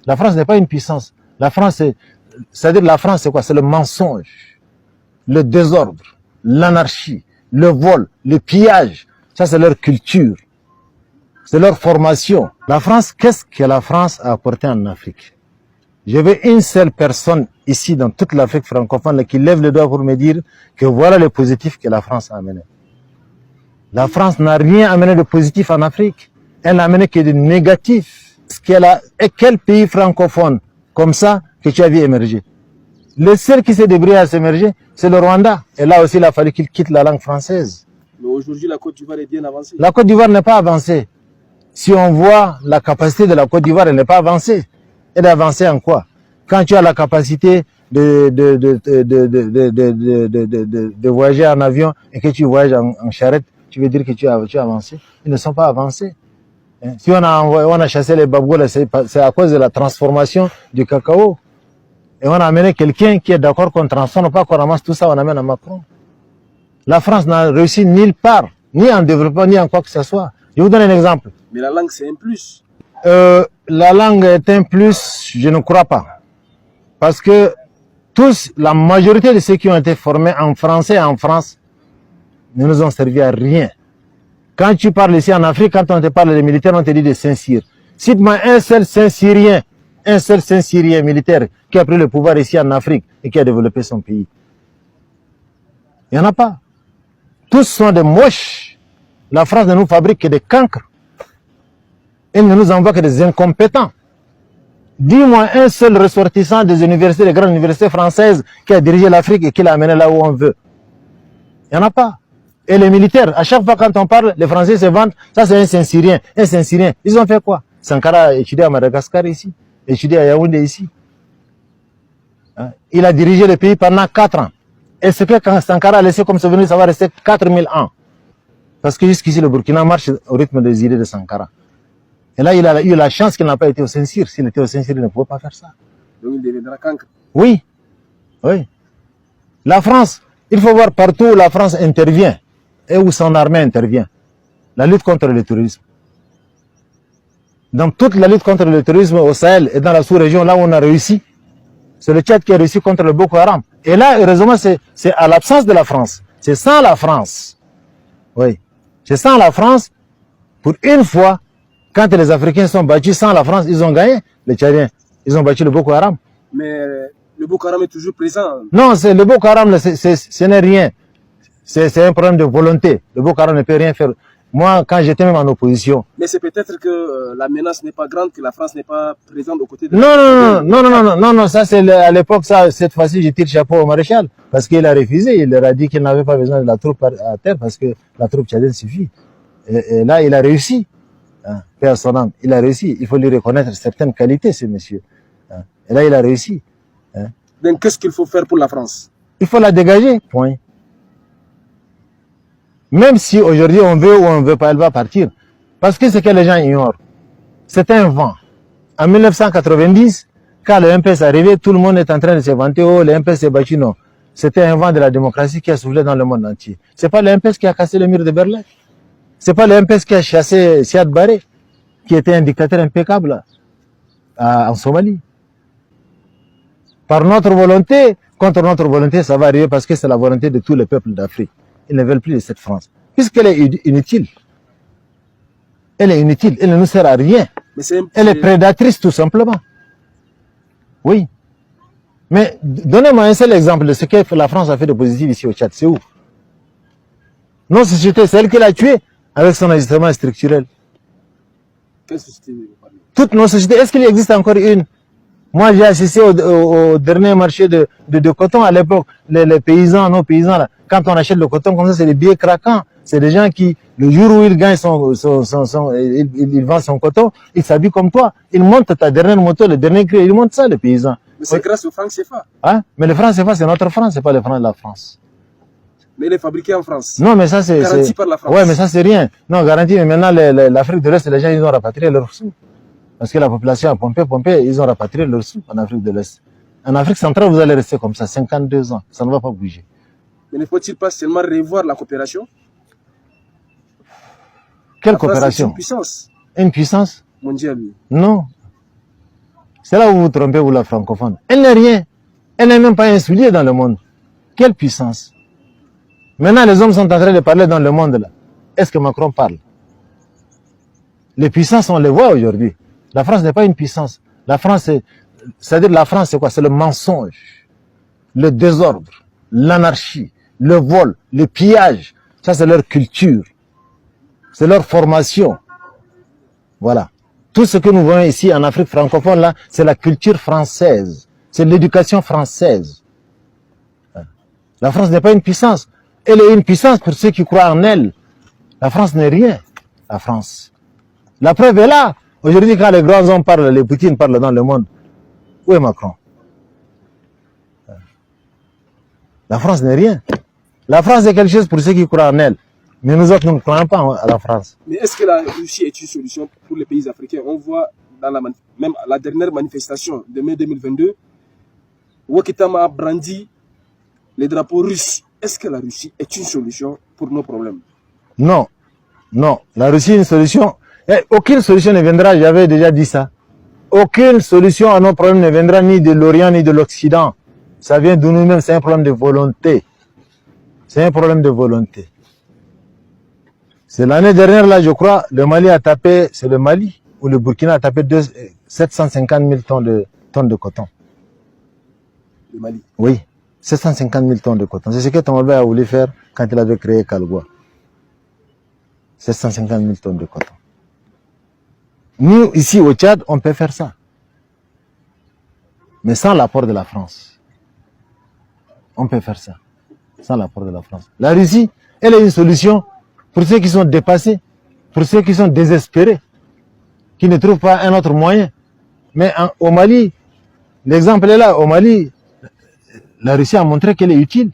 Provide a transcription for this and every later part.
La France n'est pas une puissance. La France, c'est-à-dire la France, c'est quoi? C'est le mensonge, le désordre, l'anarchie, le vol, le pillage. Ça, c'est leur culture. C'est leur formation. La France, qu'est-ce que la France a apporté en Afrique? Je veux une seule personne ici dans toute l'Afrique francophone qui lève le doigt pour me dire que voilà le positif que la France a amené. La France n'a rien amené de positif en Afrique. Elle n'a amené que de négatif. Et quel pays francophone comme ça que tu as vu émerger? Le seul qui s'est débrouillé à s'émerger, c'est le Rwanda. Et là aussi, il a fallu qu'il quitte la langue française. Mais aujourd'hui, la Côte d'Ivoire est bien avancée. La Côte d'Ivoire n'est pas avancée. Si on voit la capacité de la Côte d'Ivoire, elle n'est pas avancée. Elle est avancée en quoi? Quand tu as la capacité de voyager en avion et que tu voyages en charrette, tu veux dire que tu as avancé? Ils ne sont pas avancés. Si on a chassé les baboules, c'est à cause de la transformation du cacao. Et on a amené quelqu'un qui est d'accord qu'on transforme, pas qu'on ramasse tout ça, on amène à Macron. La France n'a réussi nulle part, ni en développement, ni en quoi que ce soit. Je vous donne un exemple. Mais la langue, c'est un plus. La langue est un plus, je ne crois pas. Parce que la majorité de ceux qui ont été formés en français en France ne nous ont servi à rien. Quand tu parles ici en Afrique, quand on te parle des militaires, on te dit de Saint-Cyr. Cite-moi un seul Saint-Cyrien militaire qui a pris le pouvoir ici en Afrique et qui a développé son pays. Il n'y en a pas. Tous sont des moches. La France ne nous fabrique que des cancres. Elle ne nous envoie que des incompétents. Dis-moi un seul ressortissant des universités, des grandes universités françaises qui a dirigé l'Afrique et qui l'a amené là où on veut. Il n'y en a pas. Et les militaires, à chaque fois quand on parle, les Français se vantent, ça c'est un Saint-Cyrien, un Saint-Cyrien. Ils ont fait quoi? Sankara a étudié à Madagascar ici, étudié à Yaoundé ici. Il a dirigé le pays pendant 4 ans. Et ce que quand Sankara a laissé comme souvenir, ça va rester 4000 ans. Parce que jusqu'ici, le Burkina marche au rythme des idées de Sankara. Et là, il a eu la chance qu'il n'a pas été au Saint-Cyr. S'il était au Saint-Cyr, il ne pouvait pas faire ça. Donc il deviendra cancre. Oui. Oui. La France, il faut voir partout où la France intervient et où son armée intervient. La lutte contre le terrorisme. Dans toute la lutte contre le terrorisme au Sahel et dans la sous-région, là où on a réussi, c'est le Tchad qui a réussi contre le Boko Haram. Et là, heureusement, c'est à l'absence de la France. C'est sans la France. Oui. C'est sans la France. Pour une fois, quand les Africains sont battus sans la France, ils ont gagné, les Tchadiens. Ils ont battu le Boko Haram. Mais le Boko Haram est toujours présent. Non, le Boko Haram, ce n'est rien. C'est un problème de volonté. Le Boko Haram ne peut rien faire. Moi, quand j'étais même en opposition. Mais c'est peut-être que la menace n'est pas grande, que la France n'est pas présente aux côtés de Non, ça c'est à l'époque, cette fois-ci, je tire chapeau au maréchal. Parce qu'il a refusé, il leur a dit qu'il n'avait pas besoin de la troupe à terre parce que la troupe tchadienne suffit. Et là, il a réussi. Père son âme, il a réussi. Il faut lui reconnaître certaines qualités, ce monsieur. Et là, il a réussi. Donc, qu'est-ce qu'il faut faire pour la France? Il faut la dégager, point. Même si aujourd'hui on veut ou on ne veut pas, elle va partir. Parce que ce que les gens ignorent, c'est un vent. En 1990, quand le MPS est arrivé, tout le monde est en train de se vanter, oh, le MPS s'est battu, non. C'était un vent de la démocratie qui a soufflé dans le monde entier. C'est pas le MPS qui a cassé le mur de Berlin. C'est pas le MPS qui a chassé Siad Barre, qui était un dictateur impeccable en Somalie. Par notre volonté, contre notre volonté, ça va arriver parce que c'est la volonté de tous les peuples d'Afrique. Ils ne veulent plus de cette France. Puisqu'elle est inutile. Elle est inutile. Elle ne nous sert à rien. Elle est prédatrice, tout simplement. Oui. Mais donnez-moi un seul exemple de ce que la France a fait de positif ici au Tchad. C'est où? Nos sociétés, c'est elle qui l'a tué avec son ajustement structurel. Quelle société vous parlez? Toutes nos sociétés. Est-ce qu'il existe encore une? Moi, j'ai assisté au dernier marché de coton à l'époque. Les paysans, nos paysans, là, quand on achète le coton comme ça, c'est des billets craquants. C'est des gens qui, le jour où ils gagnent ils vendent son coton, ils s'habillent comme toi. Ils montent ta dernière moto, le dernier cri, ils montent ça, les paysans. Mais c'est grâce au franc CFA. Hein? Mais le franc CFA, c'est notre franc, c'est pas le franc de la France. Mais il est fabriqué en France. Non, mais ça, c'est garanti par la France. Ouais, mais ça, c'est rien. Non, garanti, mais maintenant, l'Afrique de l'Est, les gens, ils ont rapatrié leurs sous. Parce que la population a pompé, ils ont rapatrié leurs sous en Afrique de l'Est. En Afrique centrale, vous allez rester comme ça, 52 ans. Ça ne va pas bouger. Mais ne faut-il pas seulement revoir la coopération? Quelle coopération? Une puissance. Une puissance? Mondiale. Non. C'est là où vous vous trompez, vous, la francophone. Elle n'est rien. Elle n'est même pas un soulier dans le monde. Quelle puissance. Maintenant, les hommes sont en train de parler dans le monde, là. Est-ce que Macron parle? Les puissances, on les voit aujourd'hui. La France n'est pas une puissance. La France, c'est-à-dire la France, c'est quoi? C'est le mensonge, le désordre, l'anarchie, le vol, le pillage. Ça, c'est leur culture. C'est leur formation. Voilà. Tout ce que nous voyons ici en Afrique francophone, là, c'est la culture française. C'est l'éducation française. La France n'est pas une puissance. Elle est une puissance pour ceux qui croient en elle. La France n'est rien. La France. La preuve est là. Aujourd'hui, quand les grands hommes parlent, les Poutine parlent dans le monde, où est Macron? La France n'est rien. La France est quelque chose pour ceux qui croient en elle. Mais nous autres, nous ne croyons pas à la France. Mais est-ce que la Russie est une solution pour les pays africains? On voit dans même la dernière manifestation de mai 2022, Ouattara a brandi les drapeaux russes. Est-ce que la Russie est une solution pour nos problèmes? Non. Non. La Russie est une solution. Aucune solution ne viendra, j'avais déjà dit ça. Aucune solution à nos problèmes ne viendra ni de l'Orient ni de l'Occident. Ça vient de nous-mêmes, c'est un problème de volonté. C'est un problème de volonté. C'est l'année dernière, là, je crois, le Mali a tapé, c'est le Mali, ou le Burkina a tapé 750 000 tonnes de coton. Le Mali? Oui, 750 000 tonnes de coton. C'est ce que Tombouctou a voulu faire quand il avait créé Kalgoua. 750 000 tonnes de coton. Nous, ici au Tchad, on peut faire ça. Mais sans l'apport de la France. On peut faire ça. Sans l'apport de la France. La Russie, elle est une solution pour ceux qui sont dépassés, pour ceux qui sont désespérés, qui ne trouvent pas un autre moyen. Mais au Mali, l'exemple est là. Au Mali, la Russie a montré qu'elle est utile.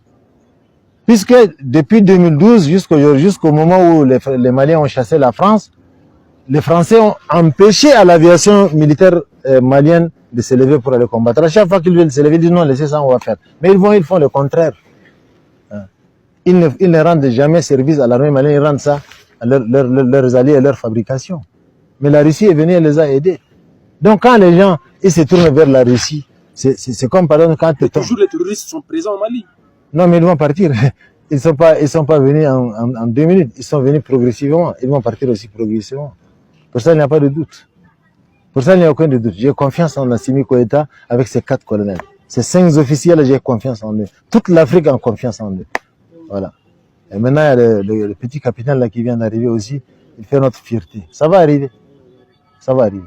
Puisque depuis 2012 jusqu'au moment où les Maliens ont chassé la France, les Français ont empêché à l'aviation militaire malienne de se lever pour aller combattre. À chaque fois qu'ils veulent se lever, ils disent non, laissez ça, on va faire. Mais ils font le contraire. Ils ne rendent jamais service à l'armée malienne, ils rendent ça à leurs alliés et leur fabrication. Mais la Russie est venue et les a aidés. Donc quand les gens ils se tournent vers la Russie, c'est comme par exemple quand... Toujours les terroristes sont présents au Mali. Non, mais ils vont partir. Ils sont pas venus en 2 minutes. Ils sont venus progressivement. Ils vont partir aussi progressivement. Pour ça, il n'y a pas de doute. Pour ça, il n'y a aucun doute. J'ai confiance en Assimi Goïta avec ses 4 colonels. Ces 5 officiels, j'ai confiance en eux. Toute l'Afrique a confiance en eux. Voilà. Et maintenant, il y a le petit capitaine là qui vient d'arriver aussi. Il fait notre fierté. Ça va arriver. Ça va arriver.